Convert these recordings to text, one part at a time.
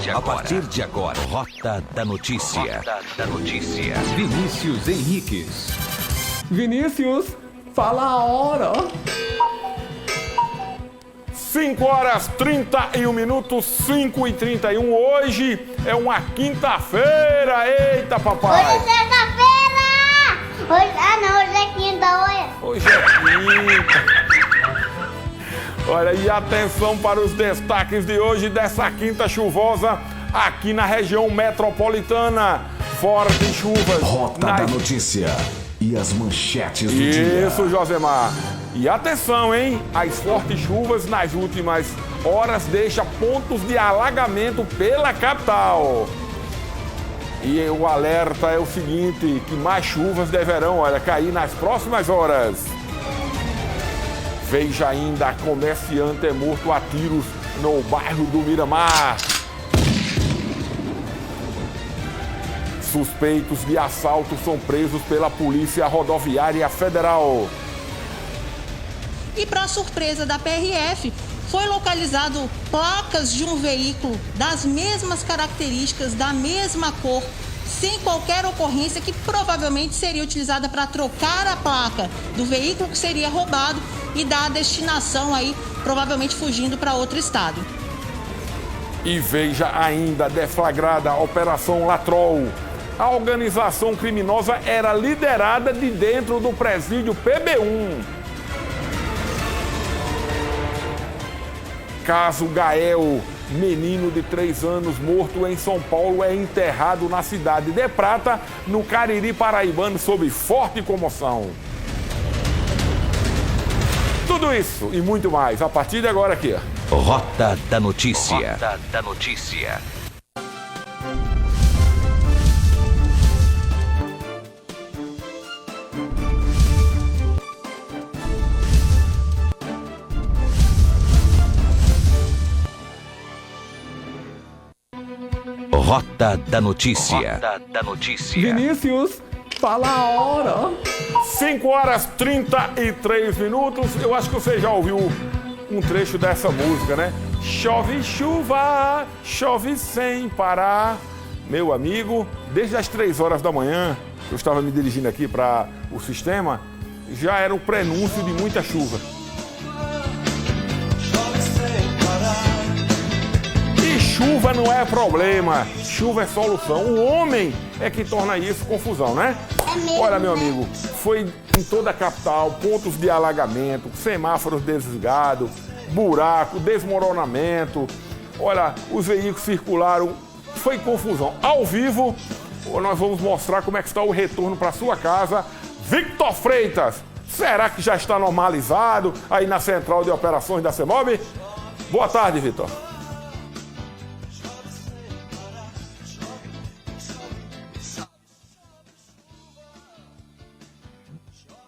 A partir de agora, Rota da Notícia. Rota da Notícia. Vinícius Henriques. Vinícius, fala a hora. 5h31, 5h31. Hoje é uma quinta-feira. Eita, papai. Hoje é sexta-feira. Hoje é quinta. Hoje é quinta. Olha, e atenção para os destaques de hoje dessa quinta chuvosa aqui na região metropolitana. Fortes chuvas. Rota da Notícia e as manchetes do dia. Isso, Josemar. E atenção, hein? As fortes chuvas nas últimas horas deixam pontos de alagamento pela capital. E o alerta é o seguinte, que mais chuvas deverão, cair nas próximas horas. Veja ainda, comerciante é morto a tiros no bairro do Miramar. Suspeitos de assalto são presos pela Polícia Rodoviária Federal. E para surpresa da PRF, foi localizado placas de um veículo das mesmas características, da mesma cor, sem qualquer ocorrência, que provavelmente seria utilizada para trocar a placa do veículo que seria roubado e dar a destinação aí, provavelmente fugindo para outro estado. E veja ainda, deflagrada a Operação Latrol. A organização criminosa era liderada de dentro do presídio PB1. Caso Gael, menino de 3 anos morto em São Paulo, é enterrado na cidade de Prata, no Cariri paraibano, sob forte comoção. Tudo isso e muito mais a partir de agora aqui. Rota da Notícia. Rota da Notícia. Rota da Notícia. Rota da Notícia. Vinícius, fala a hora. 5h33. Eu acho que você já ouviu um trecho dessa música, né? Chove chuva, chove sem parar. Meu amigo, desde as 3 horas da manhã, eu estava me dirigindo aqui para o sistema, já era o prenúncio de muita chuva. E chuva não é problema, chuva é solução. O homem é que torna isso confusão, né? Olha, meu amigo, foi em toda a capital, pontos de alagamento, semáforos desligados, buraco, desmoronamento. Olha, os veículos circularam, foi confusão. Ao vivo, nós vamos mostrar como é que está o retorno para sua casa. Victor Freitas, será que já está normalizado aí na central de operações da CEMOB? Boa tarde, Victor.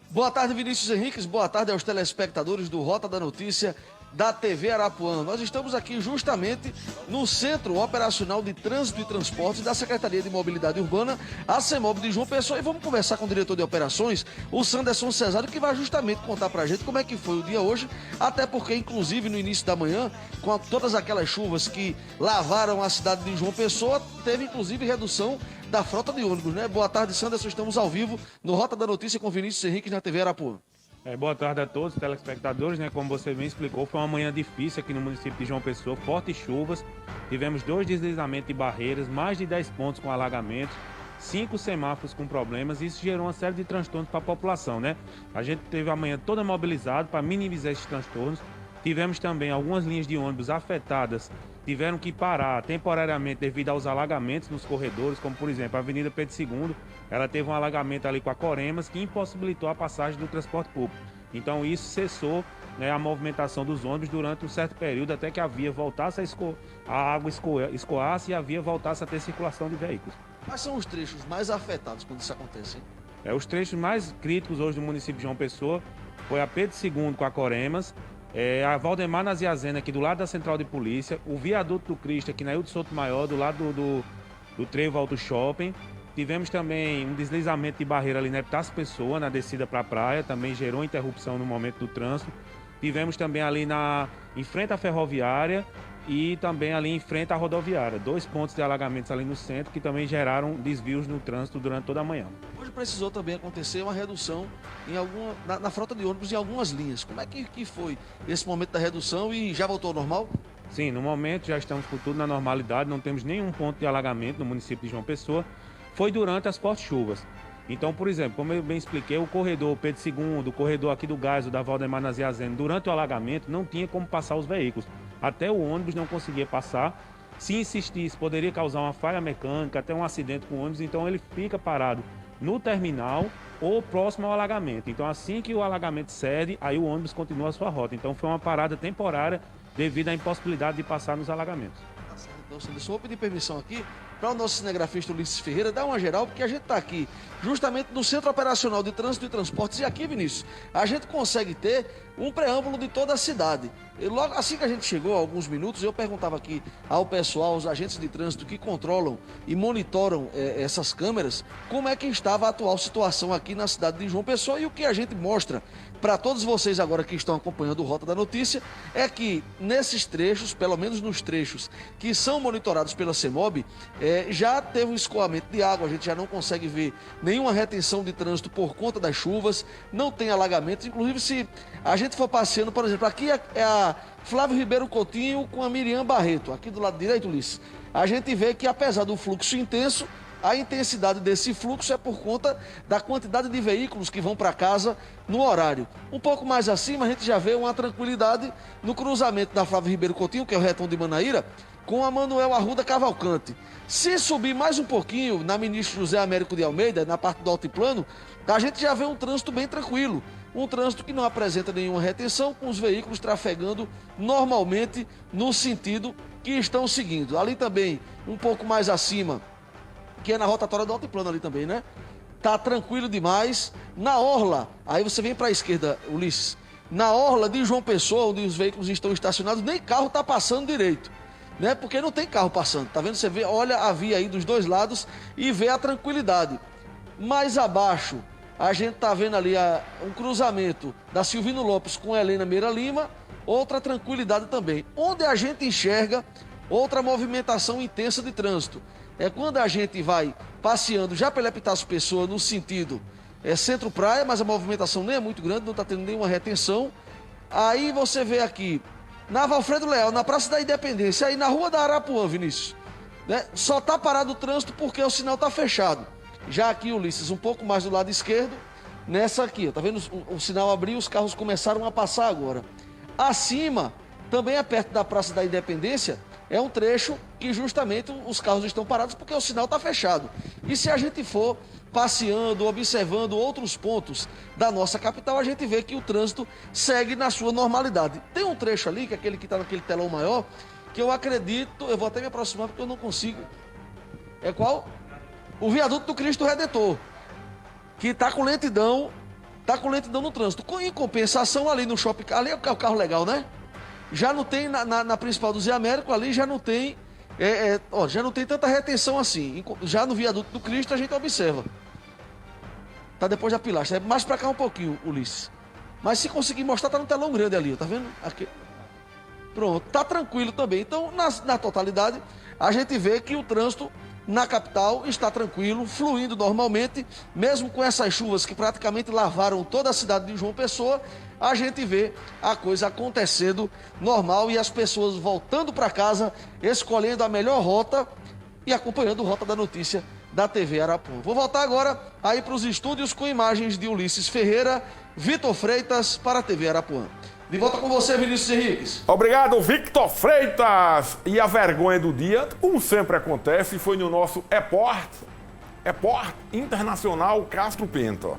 Boa tarde, Vinícius Henriques. Boa tarde aos telespectadores do Rota da Notícia da TV Arapuã. Nós estamos aqui justamente no Centro Operacional de Trânsito e Transportes da Secretaria de Mobilidade Urbana, a CEMOB de João Pessoa, e vamos conversar com o diretor de operações, o Sanderson Cesário, que vai justamente contar pra gente como é que foi o dia hoje, até porque, inclusive, no início da manhã, com todas aquelas chuvas que lavaram a cidade de João Pessoa, teve, inclusive, redução da frota de ônibus, né? Boa tarde, Sanderson. Estamos ao vivo no Rota da Notícia com Vinícius Henriques na TV Arapuã. Boa tarde a todos os telespectadores, né? Como você bem explicou, foi uma manhã difícil aqui no município de João Pessoa, fortes chuvas, tivemos 2 deslizamentos de barreiras, mais de 10 pontos com alagamentos, 5 semáforos com problemas, e isso gerou uma série de transtornos para a população, né? A gente teve a manhã toda mobilizada para minimizar esses transtornos, tivemos também algumas linhas de ônibus afetadas, tiveram que parar temporariamente devido aos alagamentos nos corredores, como por exemplo a Avenida Pedro II, ela teve um alagamento ali com a Coremas que impossibilitou a passagem do transporte público. Então isso cessou, né, a movimentação dos ônibus durante um certo período até que a via voltasse a água escoasse e a via voltasse a ter circulação de veículos. Quais são os trechos mais afetados quando isso acontece, hein? Os trechos mais críticos hoje do município de João Pessoa foi a Pedro II com a Coremas, a Valdemar Naziazena aqui do lado da Central de Polícia, o Viaduto do Cristo aqui na Ildo Souto Maior, do lado do Trevo Auto Shopping. Tivemos também um deslizamento de barreira ali na Epitácio Pessoa, na descida para a praia, também gerou interrupção no momento do trânsito. Tivemos também ali em frente à ferroviária e também ali em frente à rodoviária. 2 pontos de alagamentos ali no centro que também geraram desvios no trânsito durante toda a manhã. Hoje precisou também acontecer uma redução na frota de ônibus em algumas linhas. Como é que foi esse momento da redução e já voltou ao normal? Sim, no momento já estamos com tudo na normalidade, não temos nenhum ponto de alagamento no município de João Pessoa. Foi durante as fortes chuvas. Então, por exemplo, como eu bem expliquei, o corredor Pedro II, o corredor aqui do Gás, o da Valdemar Naziazene, durante o alagamento não tinha como passar os veículos. Até o ônibus não conseguia passar. Se insistisse, poderia causar uma falha mecânica, até um acidente com o ônibus, então ele fica parado no terminal ou próximo ao alagamento. Então, assim que o alagamento cede, aí o ônibus continua a sua rota. Então, foi uma parada temporária devido à impossibilidade de passar nos alagamentos. Então, Sanderson, vou pedir permissão aqui para o nosso cinegrafista Ulisses Ferreira dar uma geral, porque a gente está aqui justamente no Centro Operacional de Trânsito e Transportes, e aqui, Vinícius, a gente consegue ter um preâmbulo de toda a cidade. E logo assim que a gente chegou, há alguns minutos, eu perguntava aqui ao pessoal, aos agentes de trânsito que controlam e monitoram essas câmeras, como é que estava a atual situação aqui na cidade de João Pessoa, e o que a gente mostra para todos vocês agora que estão acompanhando o Rota da Notícia é que nesses trechos, pelo menos nos trechos que são monitorados pela CEMOB, já teve um escoamento de água, a gente já não consegue ver nenhuma retenção de trânsito por conta das chuvas, não tem alagamentos. Inclusive, se a gente for passeando, por exemplo, aqui é a Flávio Ribeiro Coutinho com a Miriam Barreto, aqui do lado direito, Ulisses, a gente vê que apesar do fluxo intenso, a intensidade desse fluxo é por conta da quantidade de veículos que vão para casa no horário. Um pouco mais acima, a gente já vê uma tranquilidade no cruzamento da Flávio Ribeiro Coutinho, que é o retão de Manaíra, com a Manuel Arruda Cavalcante. Se subir mais um pouquinho na Ministro José Américo de Almeida, na parte do altiplano, a gente já vê um trânsito bem tranquilo. Um trânsito que não apresenta nenhuma retenção, com os veículos trafegando normalmente no sentido que estão seguindo. Ali também, um pouco mais acima, que é na rotatória do altiplano ali também, né? Tá tranquilo demais. Na orla, aí você vem para a esquerda, Ulisses, na orla de João Pessoa, onde os veículos estão estacionados, nem carro tá passando direito, né? Porque não tem carro passando, tá vendo? Você vê, olha a via aí dos dois lados e vê a tranquilidade. Mais abaixo, a gente tá vendo ali um cruzamento da Silvino Lopes com a Helena Meira Lima, outra tranquilidade também. Onde a gente enxerga outra movimentação intensa de trânsito é quando a gente vai passeando já pela Epitácio Pessoa no sentido centro-praia, mas a movimentação nem é muito grande, não está tendo nenhuma retenção. Aí você vê aqui, na Valfredo Leal, na Praça da Independência, aí na Rua da Arapuã, Vinícius, né? Só está parado o trânsito porque o sinal está fechado. Já aqui, Ulisses, um pouco mais do lado esquerdo, nessa aqui, tá vendo? O sinal abriu, os carros começaram a passar agora. Acima, também é perto da Praça da Independência, é um trecho que justamente os carros estão parados porque o sinal está fechado. E se a gente for passeando, observando outros pontos da nossa capital, a gente vê que o trânsito segue na sua normalidade. Tem um trecho ali, que é aquele que está naquele telão maior, que eu acredito, eu vou até me aproximar porque eu não consigo. É qual? O viaduto do Cristo Redentor, que está com lentidão no trânsito. Em compensação, ali no shopping, ali é o carro legal, né? Já não tem, na principal do Zé Américo, ali já não tem, já não tem tanta retenção assim. Já no viaduto do Cristo a gente observa. Tá depois da pilastra. É mais pra cá um pouquinho, Ulisses. Mas se conseguir mostrar, tá no telão grande ali, tá vendo? Aqui. Pronto, tá tranquilo também. Então, na totalidade, a gente vê que o trânsito na capital está tranquilo, fluindo normalmente, mesmo com essas chuvas que praticamente lavaram toda a cidade de João Pessoa, a gente vê a coisa acontecendo normal e as pessoas voltando para casa, escolhendo a melhor rota e acompanhando o Rota da Notícia da TV Arapuã. Vou voltar agora aí para os estúdios com imagens de Ulisses Ferreira, Vitor Freitas para a TV Arapuã. De volta com você, Vinícius Henriques. Obrigado, Victor Freitas. E a vergonha do dia, como sempre acontece, foi no nosso Airport Internacional Castro Penta.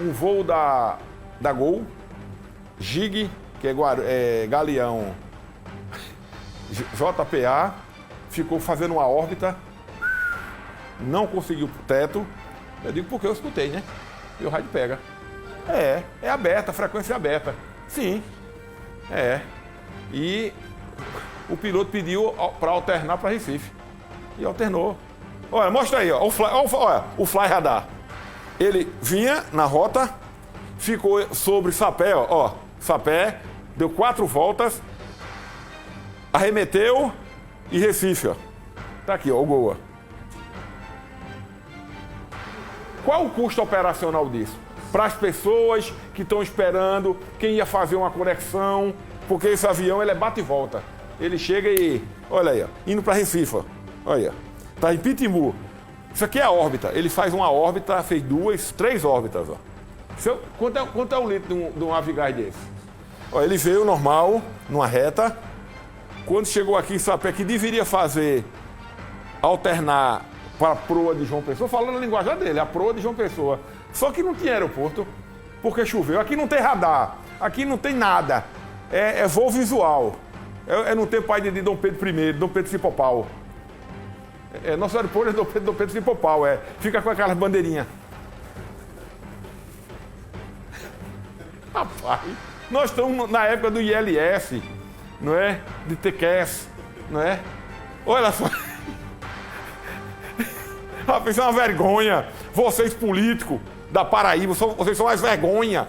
Um voo da Gol, Gig, que é Galeão JPA, ficou fazendo uma órbita, não conseguiu o teto. Eu digo porque eu escutei, né? E o rádio pega. É aberta, frequência aberta. Sim, E o piloto pediu para alternar para Recife. E alternou. Olha, mostra aí, ó, o Fly Radar. Ele vinha na rota, ficou sobre Sapé, ó. Sapé, deu 4 voltas arremeteu e Recife, ó. Tá aqui, ó, o gol, ó. Qual o custo operacional disso? Para as pessoas que estão esperando, quem ia fazer uma conexão, porque esse avião ele é bate e volta. Ele chega e, olha aí, ó, indo para Recife, ó. Olha aí, ó. Tá em Pitimbu. Isso aqui é a órbita. Ele faz uma órbita, fez 2, 3 órbitas, ó. Quanto é um litro de um Avigás desse? Ó, ele veio normal, numa reta. Quando chegou aqui em Sapé, que deveria fazer, alternar para a proa de João Pessoa, falando a linguagem dele, a proa de João Pessoa. Só que não tinha aeroporto, porque choveu. Aqui não tem radar, aqui não tem nada. É voo visual. É no tempo aí de Dom Pedro I, Dom Pedro Cipopau. Nosso aeroporto é Dom Pedro Cipopau, fica com aquelas bandeirinhas. Rapaz, nós estamos na época do ILS, não é? De TQS, não é? Olha só. Rapaz, isso é uma vergonha. Vocês políticos da Paraíba, vocês são mais vergonha.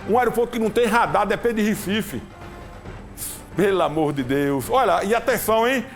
Um aeroporto que não tem radar depende de Recife. Pelo amor de Deus. Olha, e atenção, hein?